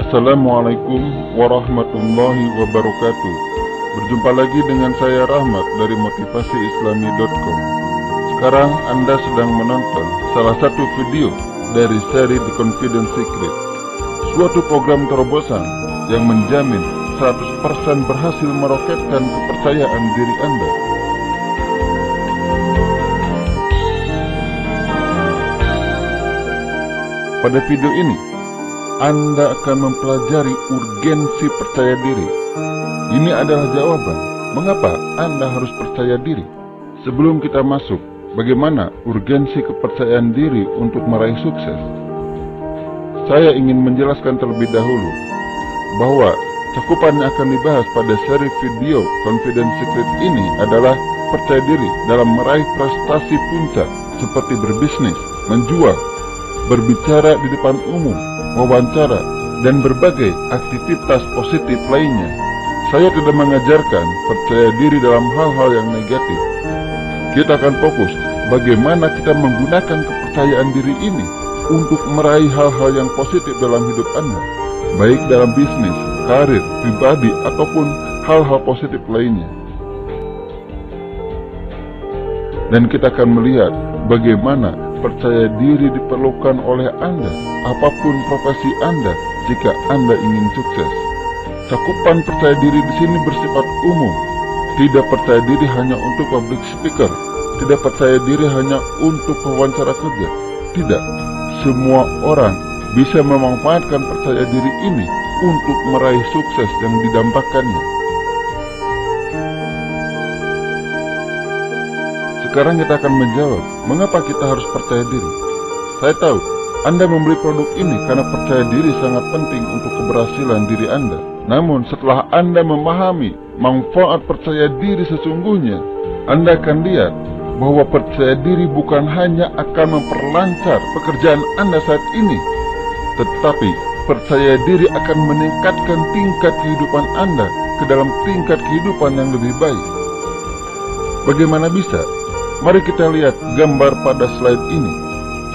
Assalamualaikum warahmatullahi wabarakatuh. Berjumpa lagi dengan saya Rahmat dari motivasiislami.com. Sekarang Anda sedang menonton salah satu video dari seri The Confidence Secret, suatu program terobosan yang menjamin 100% berhasil meroketkan kepercayaan diri Anda. Pada video ini, Anda akan mempelajari urgensi percaya diri. Ini adalah jawaban mengapa Anda harus percaya diri. Sebelum kita masuk, bagaimana urgensi kepercayaan diri untuk meraih sukses? Saya ingin menjelaskan terlebih dahulu bahwa cakupan yang akan dibahas pada seri video Confidence Secret ini adalah percaya diri dalam meraih prestasi puncak seperti berbisnis, menjual, berbicara di depan umum, wawancara, dan berbagai aktivitas positif lainnya. Saya tidak mengajarkan percaya diri dalam hal-hal yang negatif. Kita akan fokus bagaimana kita menggunakan kepercayaan diri ini untuk meraih hal-hal yang positif dalam hidup Anda, baik dalam bisnis, karir, pribadi, ataupun hal-hal positif lainnya. Dan kita akan melihat bagaimana percaya diri diperlukan oleh Anda, apapun profesi Anda, jika Anda ingin sukses. Cakupan percaya diri di sini bersifat umum. Tidak percaya diri hanya untuk public speaker, tidak percaya diri hanya untuk wawancara kerja. Tidak, semua orang bisa memanfaatkan percaya diri ini untuk meraih sukses yang didambakannya. Sekarang kita akan menjawab, mengapa kita harus percaya diri? Saya tahu, Anda membeli produk ini karena percaya diri sangat penting untuk keberhasilan diri Anda. Namun setelah Anda memahami manfaat percaya diri sesungguhnya, Anda akan lihat bahwa percaya diri bukan hanya akan memperlancar pekerjaan Anda saat ini, tetapi percaya diri akan meningkatkan tingkat kehidupan Anda ke dalam tingkat kehidupan yang lebih baik. Bagaimana bisa? Mari kita lihat gambar pada slide ini.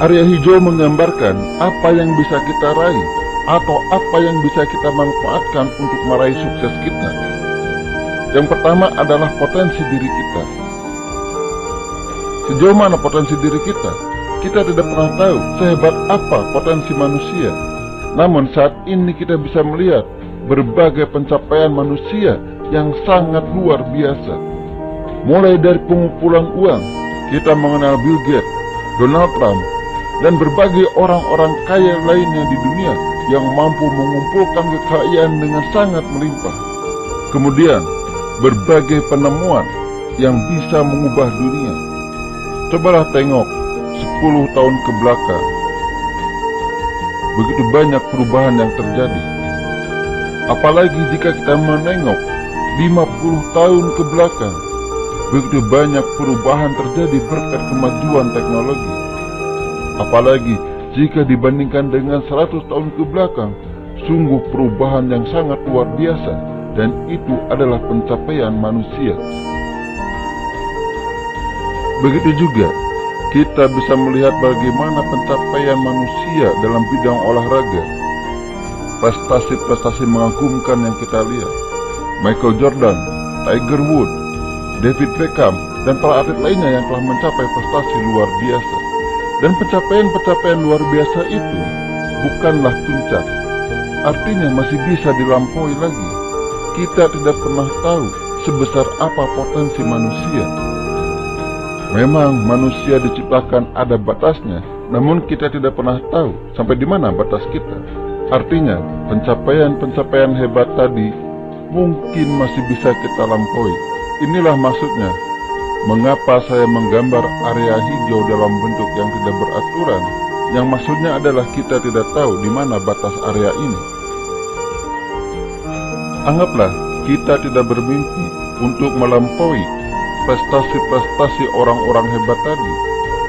Area hijau menggambarkan apa yang bisa kita raih atau apa yang bisa kita manfaatkan untuk meraih sukses kita. Yang pertama adalah potensi diri kita. Sejauh mana potensi diri kita? Kita tidak pernah tahu sehebat apa potensi manusia. Namun saat ini kita bisa melihat berbagai pencapaian manusia yang sangat luar biasa. Mulai dari pengumpulan uang, kita mengenal Bill Gates, Donald Trump, dan berbagai orang-orang kaya lainnya di dunia yang mampu mengumpulkan kekayaan dengan sangat melimpah. Kemudian, berbagai penemuan yang bisa mengubah dunia. Cobalah tengok 10 tahun ke belakang. Begitu banyak perubahan yang terjadi. Apalagi jika kita menengok 50 tahun ke belakang. Begitu banyak perubahan terjadi berkat kemajuan teknologi. Apalagi jika dibandingkan dengan 100 tahun ke belakang, sungguh perubahan yang sangat luar biasa, dan itu adalah pencapaian manusia. Begitu juga, kita bisa melihat bagaimana pencapaian manusia dalam bidang olahraga. Prestasi-prestasi mengagumkan yang kita lihat. Michael Jordan, Tiger Woods, David Beckham, dan para atlet lainnya yang telah mencapai prestasi luar biasa. Dan pencapaian-pencapaian luar biasa itu bukanlah puncak. Artinya masih bisa dilampaui lagi. Kita tidak pernah tahu sebesar apa potensi manusia. Memang manusia diciptakan ada batasnya, namun kita tidak pernah tahu sampai di mana batas kita. Artinya, pencapaian-pencapaian hebat tadi mungkin masih bisa kita lampaui. Inilah maksudnya, mengapa saya menggambar area hijau dalam bentuk yang tidak beraturan, yang maksudnya adalah kita tidak tahu di mana batas area ini. Anggaplah kita tidak bermimpi untuk melampaui prestasi-prestasi orang-orang hebat tadi,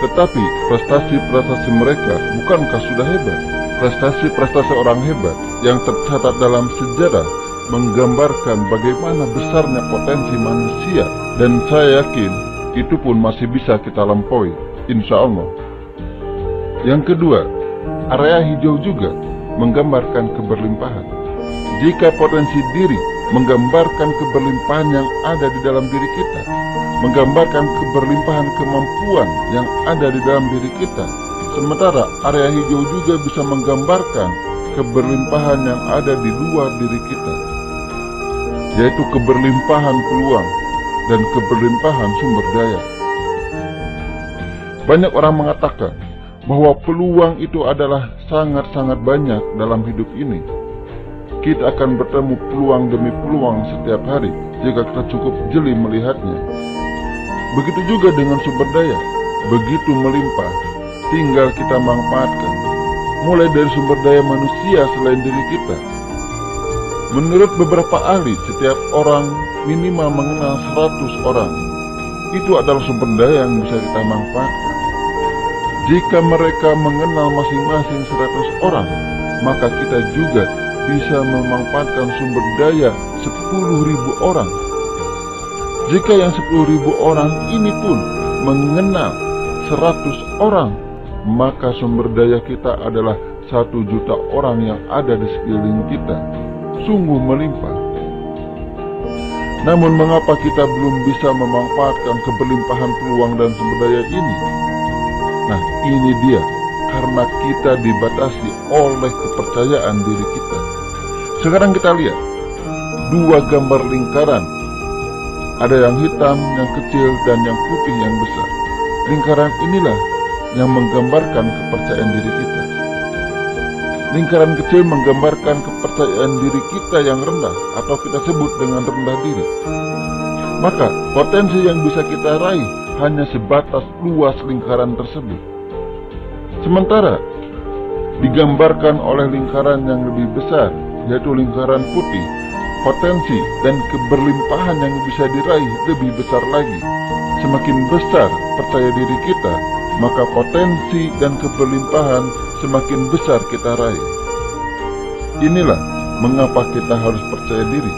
tetapi prestasi-prestasi mereka bukankah sudah hebat? Prestasi-prestasi orang hebat yang tercatat dalam sejarah menggambarkan bagaimana besarnya potensi manusia, dan saya yakin itu pun masih bisa kita lampaui, insya Allah. Yang kedua, area hijau juga menggambarkan keberlimpahan. Jika potensi diri menggambarkan keberlimpahan yang ada di dalam diri kita, menggambarkan keberlimpahan kemampuan yang ada di dalam diri kita, sementara area hijau juga bisa menggambarkan keberlimpahan yang ada di luar diri kita, yaitu keberlimpahan peluang dan keberlimpahan sumber daya. Banyak orang mengatakan bahwa peluang itu adalah sangat-sangat banyak dalam hidup ini. Kita akan bertemu peluang demi peluang setiap hari jika kita cukup jeli melihatnya. Begitu juga dengan sumber daya, begitu melimpah, tinggal kita manfaatkan. Mulai dari sumber daya manusia selain diri kita. Menurut beberapa ahli, setiap orang minimal mengenal 100 orang. Itu adalah sumber daya yang bisa kita manfaatkan. Jika mereka mengenal masing-masing 100 orang, maka kita juga bisa memanfaatkan sumber daya 10.000 orang. Jika yang 10.000 orang ini pun mengenal 100 orang, maka sumber daya kita adalah 1 juta orang yang ada di sekeliling kita. Sungguh melimpah. Namun mengapa kita belum bisa memanfaatkan keberlimpahan peluang dan sumber daya ini? Nah, ini dia, karena kita dibatasi oleh kepercayaan diri kita. Sekarang kita lihat 2 gambar lingkaran. Ada yang hitam, yang kecil, dan yang putih yang besar. Lingkaran inilah yang menggambarkan kepercayaan diri kita. Lingkaran kecil menggambarkan kepercayaan diri kita yang rendah, atau kita sebut dengan rendah diri. Maka potensi yang bisa kita raih hanya sebatas luas lingkaran tersebut. Sementara digambarkan oleh lingkaran yang lebih besar, yaitu lingkaran putih, potensi dan keberlimpahan yang bisa diraih lebih besar lagi. Semakin besar percaya diri kita, maka potensi dan keberlimpahan semakin besar kita raih. Inilah mengapa kita harus percaya diri.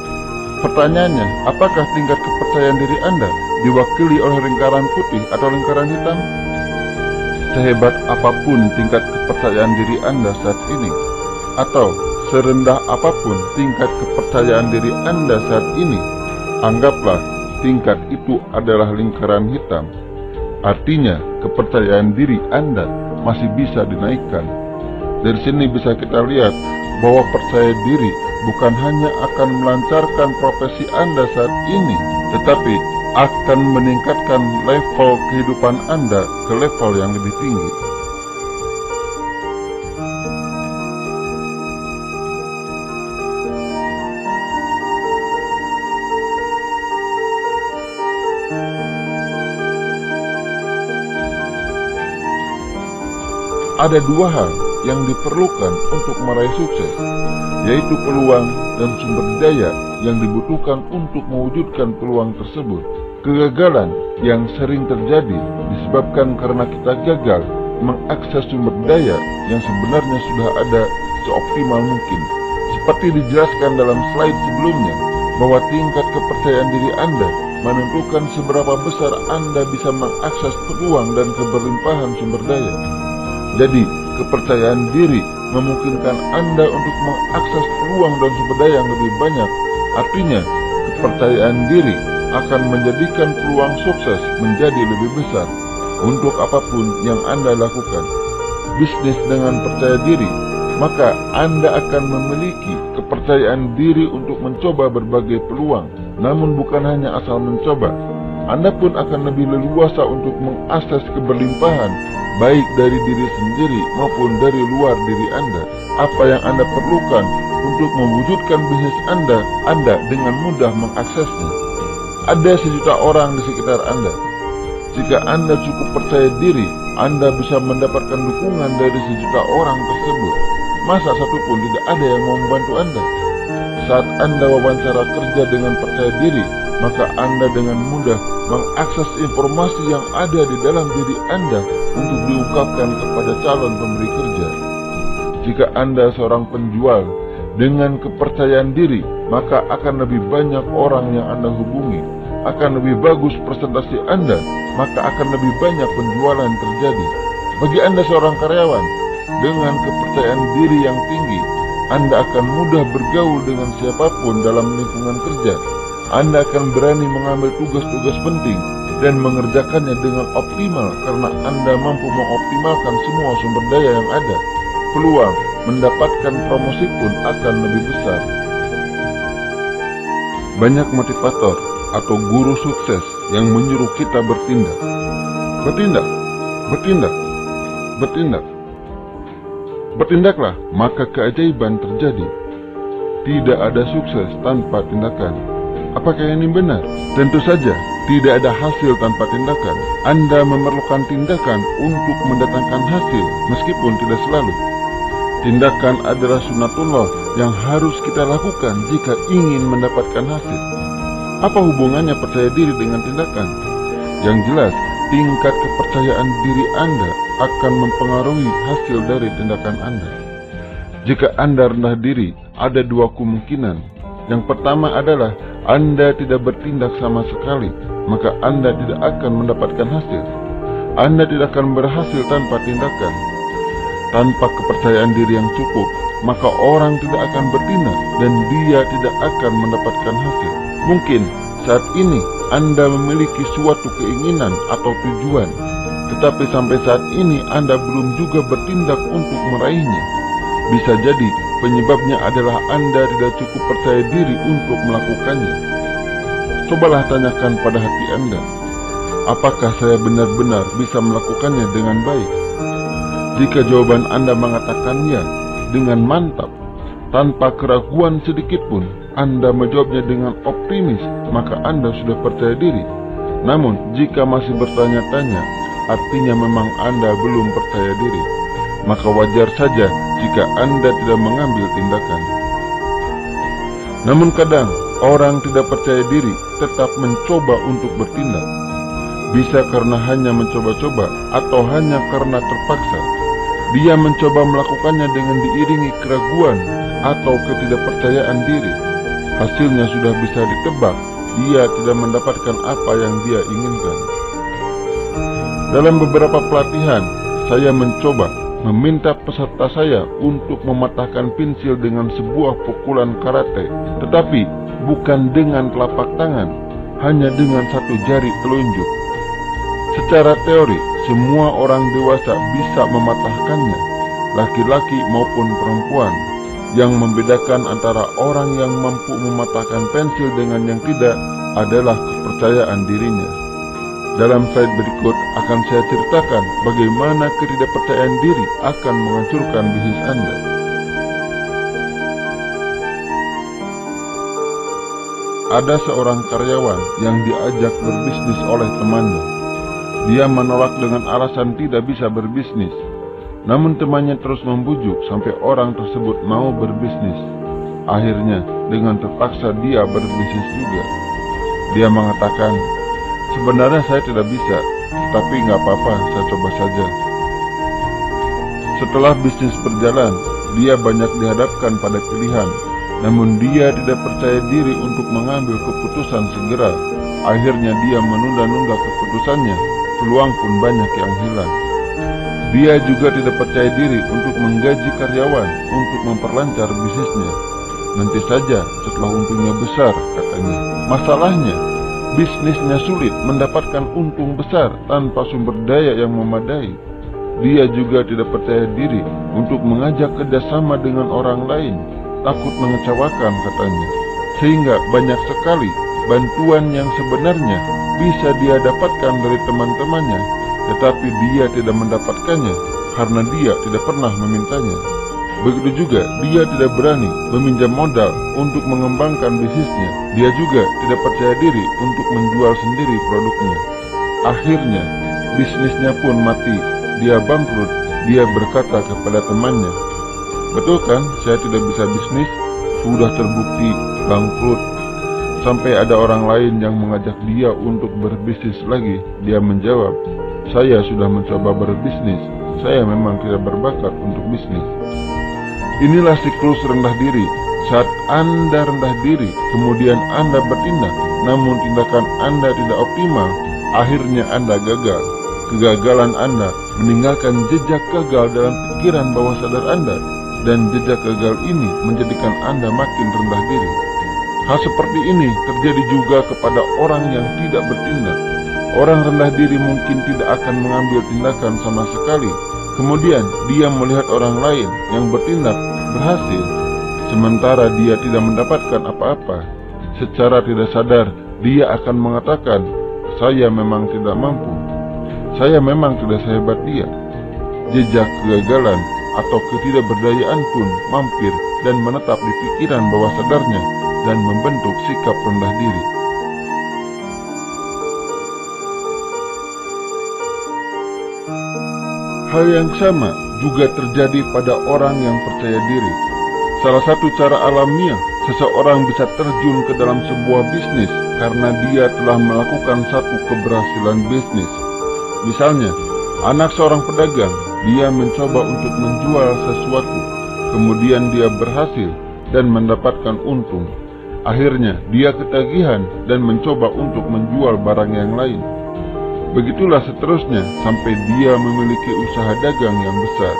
Pertanyaannya, apakah tingkat kepercayaan diri Anda diwakili oleh lingkaran putih atau lingkaran hitam? Sehebat apapun tingkat kepercayaan diri Anda saat ini, atau serendah apapun tingkat kepercayaan diri Anda saat ini, anggaplah tingkat itu adalah lingkaran hitam. Artinya, kepercayaan diri Anda masih bisa dinaikkan. Dari sini bisa kita lihat bahwa percaya diri bukan hanya akan melancarkan profesi Anda saat ini, tetapi akan meningkatkan level kehidupan Anda ke level yang lebih tinggi. Ada 2 hal yang diperlukan untuk meraih sukses, yaitu peluang dan sumber daya yang dibutuhkan untuk mewujudkan peluang tersebut. Kegagalan yang sering terjadi disebabkan karena kita gagal mengakses sumber daya yang sebenarnya sudah ada seoptimal mungkin. Seperti dijelaskan dalam slide sebelumnya, bahwa tingkat kepercayaan diri Anda menentukan seberapa besar Anda bisa mengakses peluang dan keberlimpahan sumber daya. Jadi, kepercayaan diri memungkinkan Anda untuk mengakses peluang dan sumber daya yang lebih banyak. Artinya, kepercayaan diri akan menjadikan peluang sukses menjadi lebih besar untuk apapun yang Anda lakukan. Bisnis dengan percaya diri, maka Anda akan memiliki kepercayaan diri untuk mencoba berbagai peluang. Namun bukan hanya asal mencoba, Anda pun akan lebih leluasa untuk mengakses keberlimpahan, baik dari diri sendiri maupun dari luar diri Anda. Apa yang Anda perlukan untuk mewujudkan bisnis Anda dengan mudah mengaksesnya. Ada 1 juta orang di sekitar Anda. Jika Anda cukup percaya diri, Anda bisa mendapatkan dukungan dari 1 juta orang tersebut. Masa satupun tidak ada yang mau membantu Anda? Saat Anda wawancara kerja dengan percaya diri, maka Anda dengan mudah mengakses informasi yang ada di dalam diri Anda untuk diungkapkan kepada calon pemberi kerja. Jika Anda seorang penjual dengan kepercayaan diri, maka akan lebih banyak orang yang Anda hubungi. Akan lebih bagus presentasi Anda, maka akan lebih banyak penjualan terjadi. Bagi Anda seorang karyawan, dengan kepercayaan diri yang tinggi, Anda akan mudah bergaul dengan siapapun dalam lingkungan kerja. Anda akan berani mengambil tugas-tugas penting dan mengerjakannya dengan optimal karena Anda mampu mengoptimalkan semua sumber daya yang ada. Peluang mendapatkan promosi pun akan lebih besar. Banyak motivator atau guru sukses yang menyuruh kita bertindak. Bertindak, bertindak, bertindak. Bertindaklah, maka keajaiban terjadi. Tidak ada sukses tanpa tindakan. Apakah ini benar? Tentu saja, tidak ada hasil tanpa tindakan. Anda memerlukan tindakan untuk mendatangkan hasil, meskipun tidak selalu. Tindakan adalah sunatullah yang harus kita lakukan jika ingin mendapatkan hasil. Apa hubungannya percaya diri dengan tindakan? Yang jelas, tingkat kepercayaan diri Anda akan mempengaruhi hasil dari tindakan Anda. Jika Anda rendah diri, ada dua kemungkinan. Yang pertama adalah Anda tidak bertindak sama sekali, maka Anda tidak akan mendapatkan hasil. Anda tidak akan berhasil tanpa tindakan. Tanpa kepercayaan diri yang cukup, maka orang tidak akan bertindak dan dia tidak akan mendapatkan hasil. Mungkin saat ini Anda memiliki suatu keinginan atau tujuan, tetapi sampai saat ini Anda belum juga bertindak untuk meraihnya. Bisa jadi penyebabnya adalah Anda tidak cukup percaya diri untuk melakukannya. Cobalah tanyakan pada hati Anda, apakah saya benar-benar bisa melakukannya dengan baik? Jika jawaban Anda mengatakan ya, dengan mantap, tanpa keraguan sedikit pun, Anda menjawabnya dengan optimis, maka Anda sudah percaya diri. Namun, jika masih bertanya-tanya, artinya memang Anda belum percaya diri. Maka wajar saja jika Anda tidak mengambil tindakan. Namun kadang, orang tidak percaya diri tetap mencoba untuk bertindak. Bisa karena hanya mencoba-coba atau hanya karena terpaksa. Dia mencoba melakukannya dengan diiringi keraguan atau ketidakpercayaan diri. Hasilnya sudah bisa ditebak, dia tidak mendapatkan apa yang dia inginkan. Dalam beberapa pelatihan, saya mencoba meminta peserta saya untuk mematahkan pensil dengan sebuah pukulan karate, tetapi bukan dengan telapak tangan, hanya dengan satu jari telunjuk. Secara teori, semua orang dewasa bisa mematahkannya, laki-laki maupun perempuan. Yang membedakan antara orang yang mampu mematahkan pensil dengan yang tidak adalah kepercayaan dirinya. Dalam slide berikut akan saya ceritakan bagaimana ketidakpercayaan diri akan menghancurkan bisnis Anda. Ada seorang karyawan yang diajak berbisnis oleh temannya. Dia menolak dengan alasan tidak bisa berbisnis. Namun temannya terus membujuk sampai orang tersebut mau berbisnis. Akhirnya dengan terpaksa dia berbisnis juga. Dia mengatakan, sebenarnya saya tidak bisa, tapi nggak apa-apa, saya coba saja. Setelah bisnis berjalan, dia banyak dihadapkan pada pilihan. Namun dia tidak percaya diri untuk mengambil keputusan segera. Akhirnya dia menunda-nunda keputusannya. Peluang pun banyak yang hilang. Dia juga tidak percaya diri untuk menggaji karyawan untuk memperlancar bisnisnya. Nanti saja setelah untungnya besar, katanya. Masalahnya, bisnisnya sulit mendapatkan untung besar tanpa sumber daya yang memadai. Dia juga tidak percaya diri untuk mengajak kerjasama dengan orang lain, takut mengecewakan, katanya. Sehingga banyak sekali bantuan yang sebenarnya bisa dia dapatkan dari teman-temannya, tetapi dia tidak mendapatkannya karena dia tidak pernah memintanya. Begitu juga dia tidak berani meminjam modal untuk mengembangkan bisnisnya. Dia juga tidak percaya diri untuk menjual sendiri produknya. Akhirnya bisnisnya pun mati. Dia bangkrut. Dia berkata kepada temannya, betul kan saya tidak bisa bisnis? Sudah terbukti bangkrut. Sampai ada orang lain yang mengajak dia untuk berbisnis lagi. Dia menjawab, saya sudah mencoba berbisnis. Saya memang tidak berbakat untuk bisnis. Inilah siklus rendah diri. Saat Anda rendah diri, kemudian Anda bertindak, namun tindakan Anda tidak optimal, akhirnya Anda gagal. kegagalan Anda meninggalkan jejak gagal dalam pikiran bawah sadar Anda, dan jejak gagal ini menjadikan Anda makin rendah diri. Hal seperti ini terjadi juga kepada orang yang tidak bertindak. Orang rendah diri mungkin tidak akan mengambil tindakan sama sekali. Kemudian dia melihat orang lain yang bertindak berhasil, sementara dia tidak mendapatkan apa-apa. Secara tidak sadar, dia akan mengatakan, "Saya memang tidak mampu. Saya memang tidak sehebat dia." Jejak kegagalan atau ketidakberdayaan pun mampir dan menetap di pikiran bawah sadarnya dan membentuk sikap rendah diri. Hal yang sama juga terjadi pada orang yang percaya diri. Salah satu cara alamiah seseorang bisa terjun ke dalam sebuah bisnis karena dia telah melakukan satu keberhasilan bisnis. Misalnya, anak seorang pedagang, dia mencoba untuk menjual sesuatu, kemudian dia berhasil dan mendapatkan untung. Akhirnya, dia ketagihan dan mencoba untuk menjual barang yang lain. Begitulah seterusnya sampai dia memiliki usaha dagang yang besar.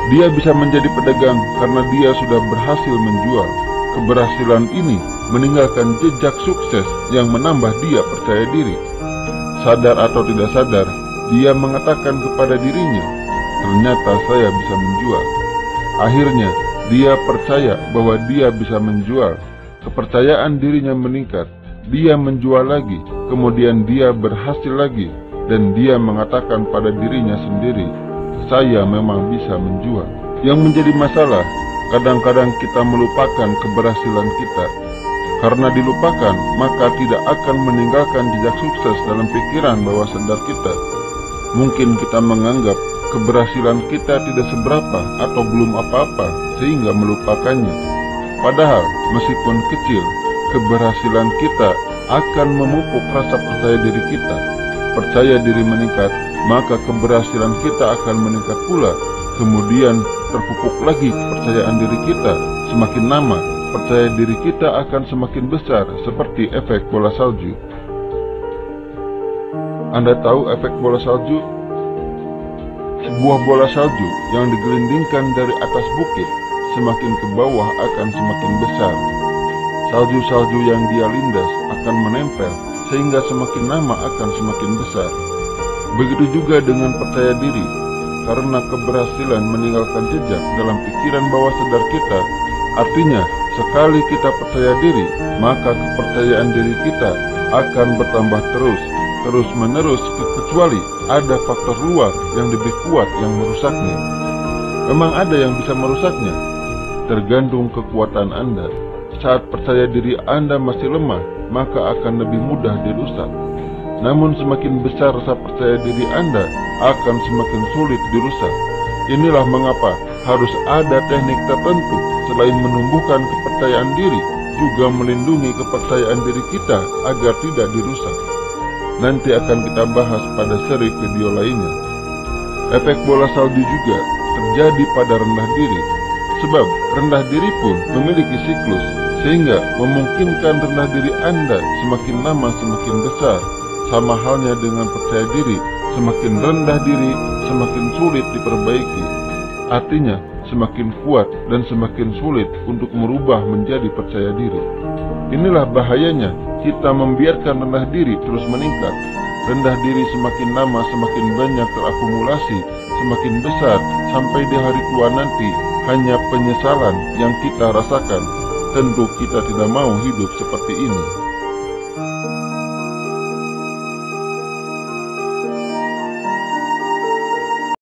Dia bisa menjadi pedagang karena dia sudah berhasil menjual. Keberhasilan ini meninggalkan jejak sukses yang menambah dia percaya diri. Sadar atau tidak sadar, dia mengatakan kepada dirinya, "Ternyata saya bisa menjual." Akhirnya, dia percaya bahwa dia bisa menjual. Kepercayaan dirinya meningkat. Dia menjual lagi, kemudian dia berhasil lagi, dan dia mengatakan pada dirinya sendiri, "Saya memang bisa menjual." Yang menjadi masalah, kadang-kadang kita melupakan keberhasilan kita. Karena dilupakan, maka tidak akan meninggalkan jejak sukses dalam pikiran bawah sadar kita. Mungkin kita menganggap keberhasilan kita tidak seberapa atau belum apa-apa sehingga melupakannya. Padahal, meskipun kecil, keberhasilan kita akan memupuk rasa percaya diri kita. Percaya diri meningkat, maka keberhasilan kita akan meningkat pula. Kemudian terpupuk lagi kepercayaan diri kita. Semakin lama, percaya diri kita akan semakin besar, seperti efek bola salju. Anda tahu efek bola salju? Sebuah bola salju yang digelindingkan dari atas bukit, semakin ke bawah akan semakin besar. Salju-salju yang dia lindas akan menempel, sehingga semakin lama akan semakin besar. Begitu juga dengan percaya diri. Karena keberhasilan meninggalkan jejak dalam pikiran bawah sadar kita, artinya sekali kita percaya diri, maka kepercayaan diri kita akan bertambah terus-menerus kecuali ada faktor luar yang lebih kuat yang merusaknya. Memang ada yang bisa merusaknya, tergantung kekuatan Anda. Saat percaya diri Anda masih lemah, maka akan lebih mudah dirusak. Namun semakin besar rasa percaya diri Anda, akan semakin sulit dirusak. Inilah mengapa harus ada teknik tertentu selain menumbuhkan kepercayaan diri, juga melindungi kepercayaan diri kita agar tidak dirusak. Nanti akan kita bahas pada seri video lainnya. Efek bola salju juga terjadi pada rendah diri, sebab rendah diri pun memiliki siklus, sehingga memungkinkan rendah diri Anda semakin lama semakin besar. Sama halnya dengan percaya diri, semakin rendah diri, semakin sulit diperbaiki. Artinya, semakin kuat dan semakin sulit untuk merubah menjadi percaya diri. Inilah bahayanya kita membiarkan rendah diri terus meningkat. Rendah diri semakin lama semakin banyak terakumulasi, semakin besar, sampai di hari tua nanti hanya penyesalan yang kita rasakan. Tentu kita tidak mau hidup seperti ini.